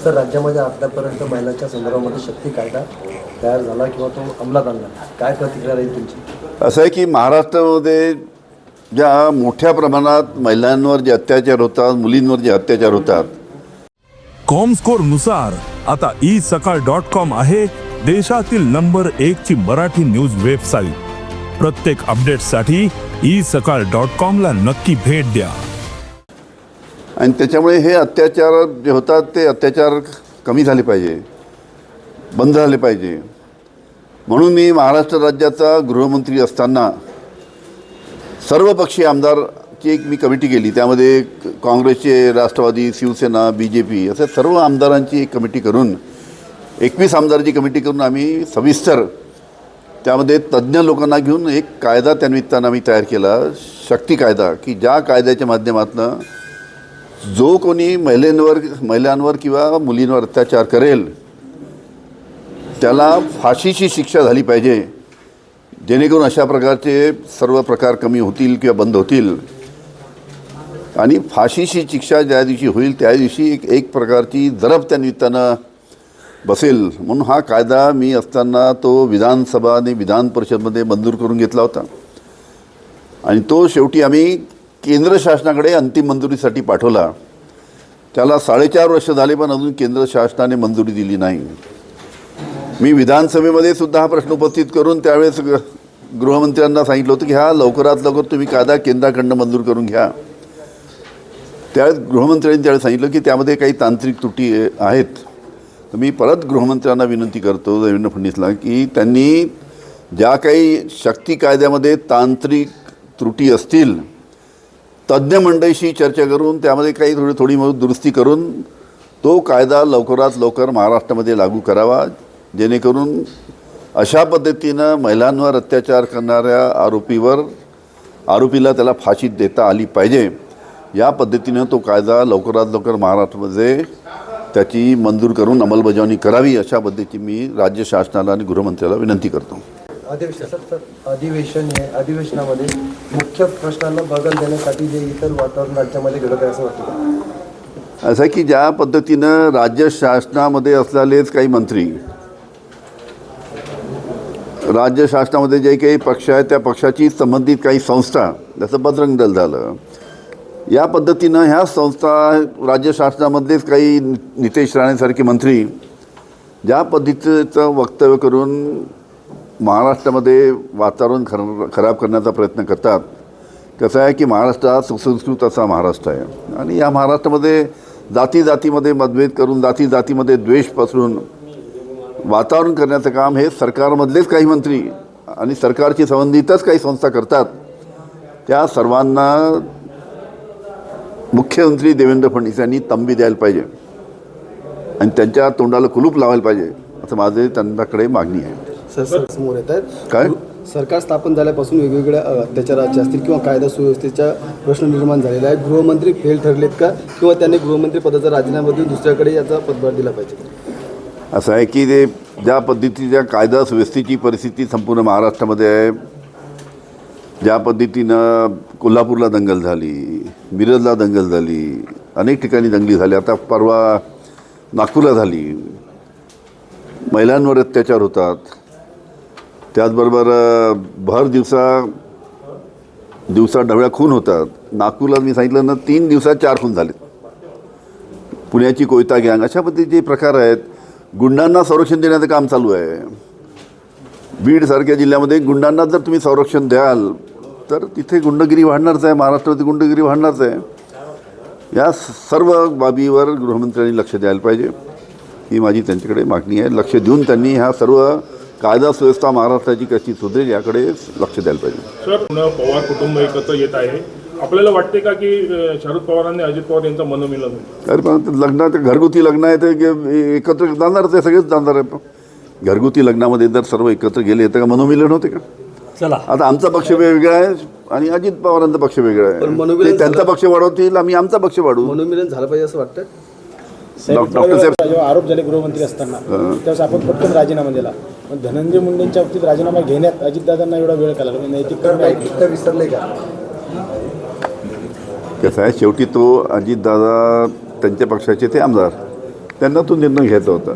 तर राज्यामध्ये आतापर्यंत महिलांच्या संदर्भामध्ये शक्ती कायदा तयार झाला किंवा तो अंमलात आणला, काय प्रतिक्रिया राहील तुमची? असं आहे की महाराष्ट्रामध्ये ज्या मोठ्या प्रमाणात महिलांवर जे अत्याचार होतात, मुलींवर जे अत्याचार होतात, कॉमस्कोरनुसार आता isakal.com आहे देशातील नंबर 1 ची मराठी न्यूज वेबसाईट. प्रत्येक अपडेटसाठी isakal.com ला नक्की भेट द्या. आणि त्याच्यामुळे हे अत्याचार जे होतात ते अत्याचार कमी झाले पाहिजे, बंद झाले पाहिजे. म्हणून मी महाराष्ट्र राज्याचा गृहमंत्री असताना सर्वपक्षीय आमदारची एक मी कमिटी केली. त्यामध्ये काँग्रेसचे, राष्ट्रवादी, शिवसेना, BJP असे सर्व आमदारांची एक कमिटी करून 21 आमदारांची कमिटी करून आम्ही सविस्तर त्यामध्ये तज्ज्ञ लोकांना घेऊन एक कायदा त्यानिमित्तानं आम्ही तयार केला, शक्ती कायदा, की ज्या कायद्याच्या माध्यमातून जो कोणी महिलांवर किंवा मुलींवर अत्याचार करेल त्याला फाशीची शिक्षा झाली पाहिजे, जेणेकरून अशा प्रकारचे सर्व प्रकार कमी होतील किंवा बंद होतील. आणि फाशीची शिक्षा ज्या दिवशी होईल त्या दिवशी एक प्रकारची जरब त्या निमित्तानं बसेल. म्हणून हा कायदा मी असताना तो विधानसभा आणि विधान परिषदमध्ये मंजूर करून घेतला होता आणि तो शेवटी आम्ही केंद्र शासनाकडे अंतिम मंजुरीसाठी पाठवला. त्याला 4.5 वर्ष झाले पण अजून केंद्र शासनाने मंजुरी दिली नाही. मी विधानसभेमध्ये सुद्धा हा प्रश्न उपस्थित करून त्यावेळेस गृहमंत्र्यांना सांगितलं होतं की हा लवकरात लवकर तुम्ही कायदा केंद्राकडनं मंजूर करून घ्या. त्यावेळेस गृहमंत्र्यांनी त्यावेळेस सांगितलं की त्यामध्ये काही तांत्रिक त्रुटी आहेत. तर मी परत गृहमंत्र्यांना विनंती करतो देवेंद्र फडणवीसला की त्यांनी ज्या काही शक्ती कायद्यामध्ये तांत्रिक त्रुटी असतील तज्ज्ञ मंडळीशी चर्चा करून त्यामध्ये काही थोडी दुरुस्ती करून तो कायदा लवकरात लवकर महाराष्ट्रामध्ये लागू करावा, जेणेकरून अशा पद्धतीनं महिलांवर अत्याचार करणाऱ्या आरोपीला त्याला फाशी देता आली पाहिजे. या पद्धतीनं तो कायदा लवकरात लवकर महाराष्ट्रामध्ये त्याची मंजूर करून अंमलबजावणी करावी, अशा पद्धतीची मी राज्य शासनाला आणि गृहमंत्र्याला विनंती करतो. अधिवेशनामध्ये मुख्य प्रश्नांना बगल देण्यासाठी जे इतर वातावरण राज्यामध्ये घडत आहे असं वाटतं? असं आहे की ज्या पद्धतीनं राज्य शासनामध्ये असलेलेच काही मंत्री, राज्य शासनामध्ये जे काही पक्ष आहेत त्या पक्षाची संबंधित काही संस्था, जसं बजरंग दल झालं, या पद्धतीनं ह्या संस्था राज्य शासनामधलेच काही नितेश राणेसारखे मंत्री ज्या पद्धतीचं वक्तव्य करून महाराष्ट्रामध्ये वातावरण खराब करण्याचा प्रयत्न करतात. कसं आहे की महाराष्ट्र हा सुसंस्कृत असा महाराष्ट्र आहे आणि या महाराष्ट्रामध्ये जातीमध्ये मतभेद करून जातीमध्ये द्वेष पसरून वातावरण करण्याचं काम हे सरकारमधलेच काही मंत्री आणि सरकारशी संबंधितच काही संस्था करतात. त्या सर्वांना मुख्यमंत्री देवेंद्र फडणवीस यांनी तंबी द्यायला पाहिजे आणि त्यांच्या तोंडाला कुलूप लावायला पाहिजे, असं माझे त्यांच्याकडे मागणी आहे. सर समोर येत आहेत काय सरकार स्थापन झाल्यापासून वेगवेगळ्या अत्याचाराचे असतील किंवा कायदा सुव्यवस्थेचा प्रश्न निर्माण झालेला आहे. गृहमंत्री फेल ठरलेत का किंवा त्यांनी गृहमंत्री पदाचा राजीनामा देऊन दुसऱ्याकडे याचा पदभार दिला पाहिजे? असं आहे की ते ज्या पद्धतीच्या कायदा सुव्यवस्थेची परिस्थिती संपूर्ण महाराष्ट्रामध्ये आहे, ज्या पद्धतीनं कोल्हापूरला दंगल झाली, मिरजला दंगल झाली, अनेक ठिकाणी दंगली झाली, आता परवा नागपूरला झाली, महिलांवर अत्याचार होतात. त्याचबरोबर भर दिवसा ढवळ्या खून होतात. नागपूरला मी सांगितलं ना 3 दिवसात 4 खून झाले. पुण्याची कोयता गँग, अशा पद्धतीचे प्रकार आहेत. गुंडांना संरक्षण देण्याचं काम चालू आहे. बीडसारख्या जिल्ह्यामध्ये गुंडांना जर तुम्ही संरक्षण द्याल तर तिथे गुंडगिरी वाढणारच आहे, महाराष्ट्रामध्ये गुंडगिरी वाढणारच आहे. या सर्व बाबीवर गृहमंत्र्यांनी लक्ष द्यायला पाहिजे, ही माझी त्यांच्याकडे मागणी आहे. लक्ष देऊन त्यांनी ह्या सर्व कायदा सुव्यवस्था महाराष्ट्राची कशी सुधरेल याकडे लक्ष द्यायला पाहिजे. सर, पवार कुटुंब एकत्र येत आहे, आपल्याला वाटते का की शरद पवारांनी अजित पवार यांचं मनमिलन होईल? अरे पण लग्नात घरगुती लग्न आहे ते एकत्र जाणारच आहे, सगळेच जाणार आहे. घरगुती लग्नामध्ये जर सर्व एकत्र गेले तर का मनोमिलन होते का? चला, आता आमचा पक्ष वेगळा आहे आणि अजित पवारांचा पक्ष वेगळा आहे. ते त्यांचा पक्ष वाढवतील, आम्ही आमचा पक्ष वाढवू. मनोमिलन झालं पाहिजे असं वाटतं. डॉक्टर साहेब जेव्हा आरोप झाले गृहमंत्री असताना त्यावेळेस आपण पटकन राजीनामा दिला. पण धनंजय मुंडेंच्या बाबतीत राजीनामा घेण्यात अजितदादांना एवढा वेळ का लागला? नैतिकता विसरले का? कसं आहे, शेवटी तो अजितदादा त्यांच्या पक्षाचे ते आमदार त्यांना तो निर्णय घ्यायचा होता.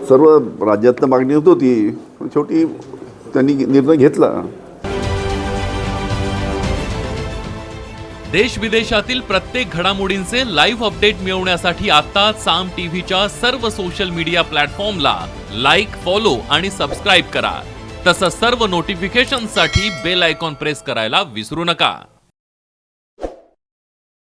सर्व राज्यातनं मागणी होत होती, पण शेवटी त्यांनी निर्णय घेतला. देश विदेशातील प्रत्येक घडामोडींचे लाईव्ह अपडेट मिळवण्यासाठी आता साम टीव्हीच्या सर्व सोशल मीडिया प्लॅटफॉर्मला लाईक, फॉलो आणि सबस्क्राईब करा. तसंच सर्व नोटिफिकेशनसाठी बेल आयकॉन प्रेस करायला विसरू नका.